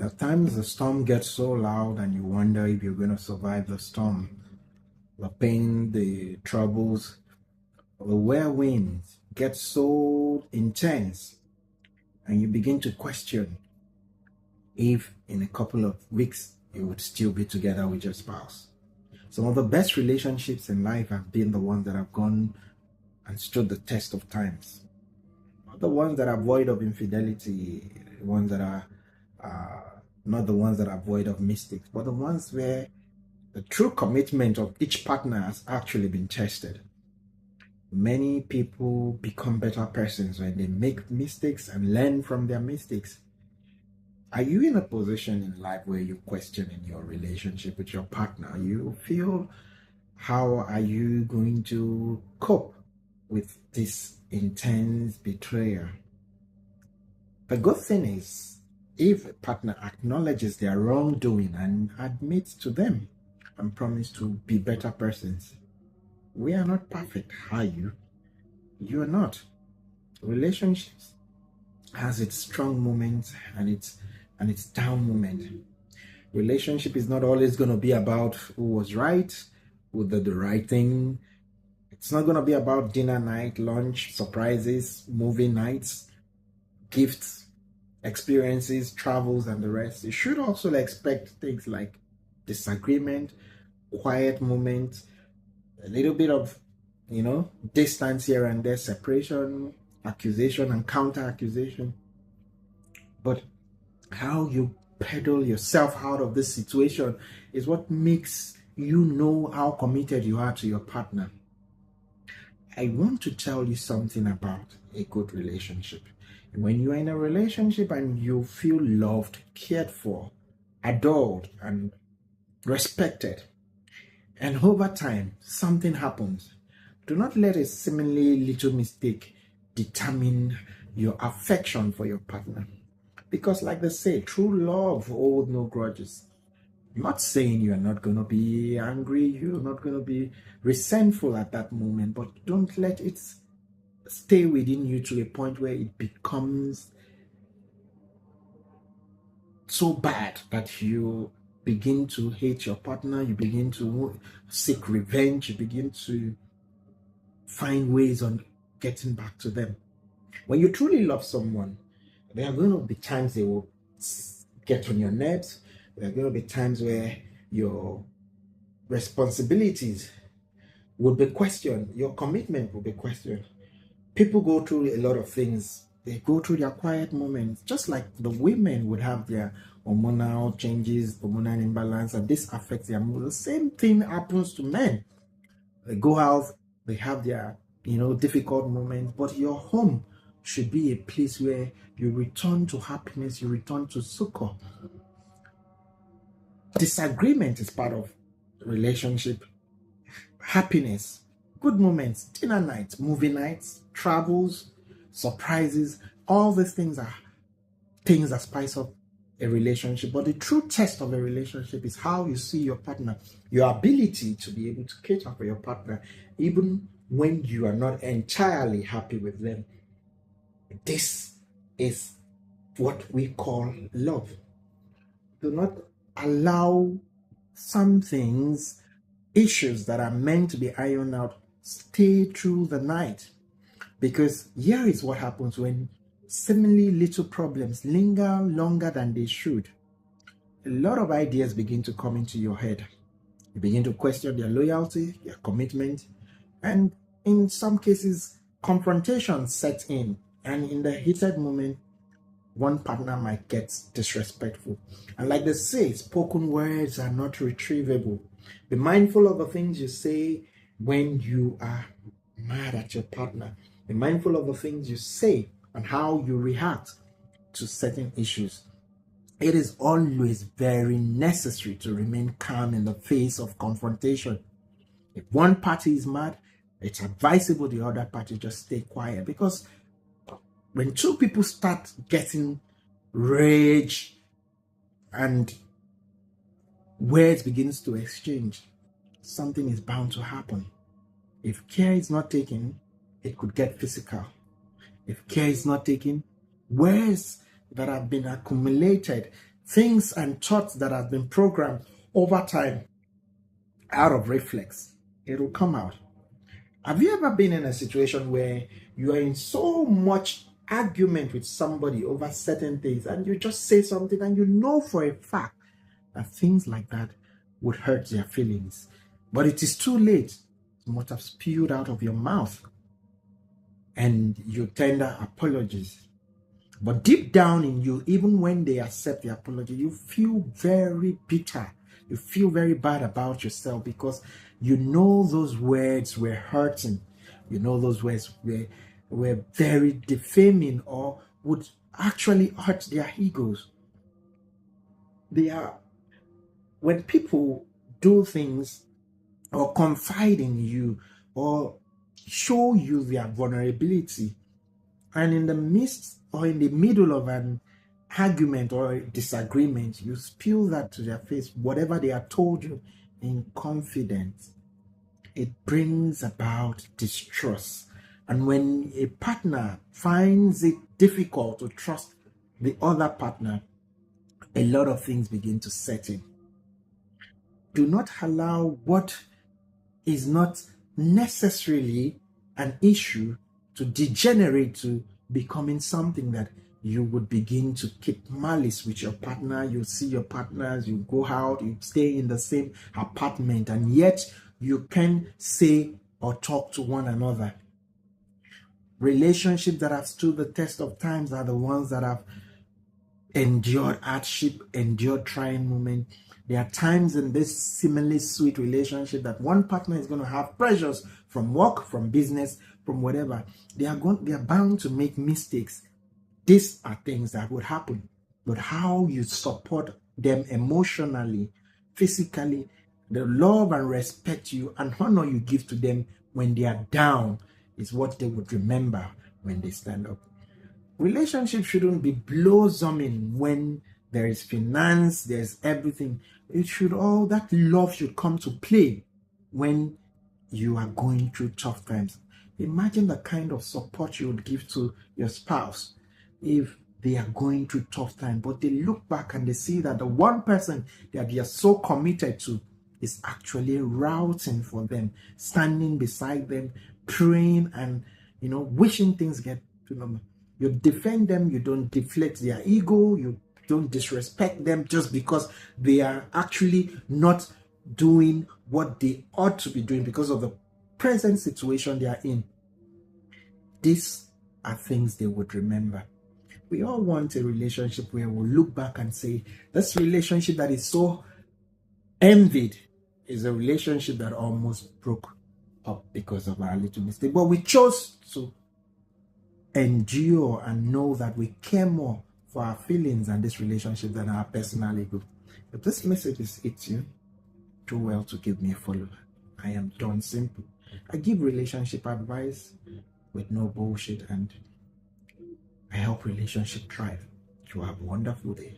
At times the storm gets so loud and you wonder if you're going to survive the storm. The pain, the troubles, the whirlwind gets so intense and you begin to question if in a couple of weeks you would still be together with your spouse. Some of the best relationships in life have been the ones that have gone and stood the test of times. Not the ones that are void of infidelity, the ones that are not the ones that are void of mistakes, but the ones where the true commitment of each partner has actually been tested. Many people become better persons when they make mistakes and learn from their mistakes. Are you in a position in life where you question in your relationship with your partner? You feel, how are you going to cope with this intense betrayal? The good thing is, if a partner acknowledges their wrongdoing and admits to them and promise to be better persons. We are not perfect, are you? You are not. Relationships has its strong moments and its down moment. Relationship is not always going to be about who was right, who did the right thing. It's not going to be about dinner night, lunch, surprises, movie nights, gifts, experiences, travels, and the rest. You should also expect things like disagreement, quiet moments, a little bit of, distance here and there, separation, accusation, and counter accusation. But how you pedal yourself out of this situation is what makes you know how committed you are to your partner. I want to tell you something about a good relationship. When you are in a relationship and you feel loved, cared for, adored, and respected, and over time something happens, do not let a seemingly little mistake determine your affection for your partner. Because like they say, true love holds no grudges. I'm not saying you're not going to be angry, you're not going to be resentful at that moment, but don't let it stay within you to a point where it becomes so bad that you begin to hate your partner, you begin to seek revenge, you begin to find ways on getting back to them. When you truly love someone, there are going to be times they will get on your nerves. There are going to be times where your responsibilities will be questioned, your commitment will be questioned. People go through a lot of things. They go through their quiet moments, just like the women would have their hormonal changes, hormonal imbalance, and this affects their mood. The same thing happens to men. They go out, they have their, difficult moments, but your home should be a place where you return to happiness, you return to succor. Disagreement is part of relationship. Happiness, good moments, dinner nights, movie nights, travels, surprises, all these things are things that spice up a relationship. But the true test of a relationship is how you see your partner, your ability to be able to cater for your partner, even when you are not entirely happy with them. This is what we call love. Do not allow some things, issues that are meant to be ironed out, stay through the night. Because here is what happens when seemingly little problems linger longer than they should. A lot of ideas begin to come into your head. You begin to question their loyalty, their commitment, and in some cases, confrontation sets in. And in the heated moment, one partner might get disrespectful. And like they say, spoken words are not retrievable. Be mindful of the things you say when you are mad at your partner. Be mindful of the things you say and how you react to certain issues. It is always very necessary to remain calm in the face of confrontation. If one party is mad, it's advisable the other party just stay quiet, because when two people start getting rage and words begins to exchange, something is bound to happen. If care is not taken, it could get physical. If care is not taken, words that have been accumulated things and thoughts that have been programmed over time out of reflex. It will come out. Have you ever been in a situation where you are in so much argument with somebody over certain things and you just say something and you know for a fact that things like that would hurt their feelings, but it is too late? It must have spewed out of your mouth and you tender apologies. But deep down in you, even when they accept the apology, you feel very bitter. You feel very bad about yourself because you know those words were hurting. You know those words were very defaming or would actually hurt their egos. When people do things or confide in you or show you their vulnerability, and in the midst or in the middle of an argument or a disagreement, you spill that to their face, whatever they have told you in confidence, it brings about distrust. And when a partner finds it difficult to trust the other partner, a lot of things begin to set in. Do not allow what is not necessarily an issue to degenerate to becoming something that you would begin to keep malice with your partner. You see your partners, you go out, you stay in the same apartment, and yet you can say or talk to one another. Relationships that have stood the test of times are the ones that have endured hardship, endured trying moments. There are times in this seemingly sweet relationship that one partner is going to have pressures from work, from business, from whatever. They are bound to make mistakes. These are things that would happen. But how you support them emotionally, physically, the love and respect you and honor you give to them when they are down is what they would remember when they stand up. Relationship shouldn't be blossoming when there is finance, there's everything. That love should come to play when you are going through tough times. Imagine the kind of support you would give to your spouse if they are going through tough time, but they look back and they see that the one person that they are so committed to is actually rooting for them, standing beside them, praying and wishing things get to them. You defend them, you don't deflate their ego, you don't disrespect them just because they are actually not doing what they ought to be doing because of the present situation they are in. These are things they would remember. We all want a relationship where we'll look back and say, this relationship that is so envied is a relationship that almost broke up because of our little mistake. But we chose to endure and know that we care more for our feelings and this relationship than our personal ego. If this message is hit you, do well to give me a follow. I am Don Simple. I give relationship advice with no bullshit and I help relationship thrive. You have a wonderful day.